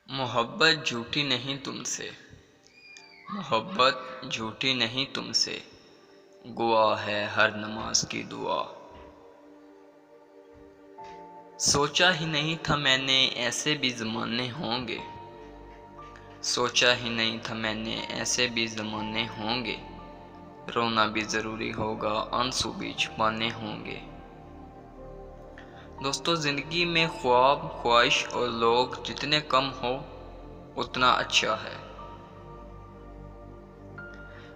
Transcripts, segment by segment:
محبت جھوٹی نہیں تم سے، محبت جھوٹی نہیں تم سے، گواہ ہے ہر نماز کی دعا۔ سوچا ہی نہیں تھا میں نے ایسے بھی زمانے ہوں گے، سوچا ہی نہیں تھا میں نے ایسے بھی زمانے ہوں گے، رونا بھی ضروری ہوگا آنسو بھی چھپانے ہوں گے۔ دوستو، زندگی میں خواب، خواہش اور لوگ جتنے کم ہو اتنا اچھا ہے۔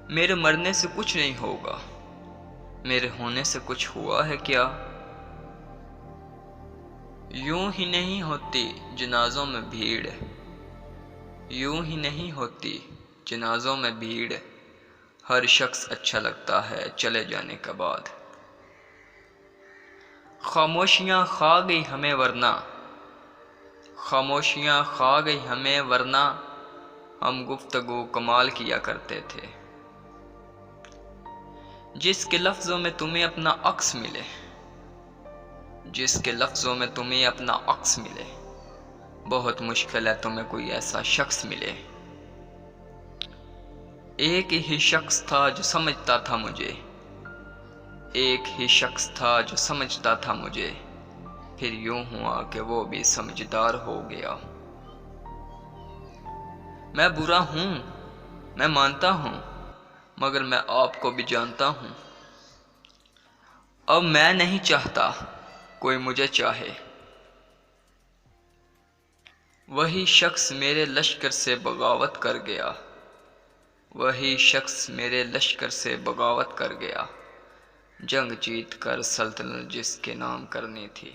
میرے مرنے سے کچھ نہیں ہوگا، میرے ہونے سے کچھ ہوا ہے کیا؟ یوں ہی نہیں ہوتی جنازوں میں بھیڑ، یوں ہی نہیں ہوتی جنازوں میں بھیڑ، ہر شخص اچھا لگتا ہے چلے جانے کے بعد۔ خاموشیاں کھا گئی ہمیں ورنہ، خاموشیاں کھا گئی ہمیں ورنہ، ہم گفتگو کمال کیا کرتے تھے۔ جس کے لفظوں میں تمہیں اپنا عکس ملے، جس کے لفظوں میں تمہیں اپنا عکس ملے، بہت مشکل ہے تمہیں کوئی ایسا شخص ملے۔ ایک ہی شخص تھا جو سمجھتا تھا مجھے، ایک ہی شخص تھا جو سمجھتا تھا مجھے، پھر یوں ہوا کہ وہ بھی سمجھدار ہو گیا۔ میں برا ہوں، میں مانتا ہوں، مگر میں آپ کو بھی جانتا ہوں۔ اب میں نہیں چاہتا کوئی مجھے چاہے، وہی شخص میرے لشکر سے بغاوت کر گیا، وہی شخص میرے لشکر سے بغاوت کر گیا، جنگ جیت کر سلطنت جس کے نام کرنی تھی۔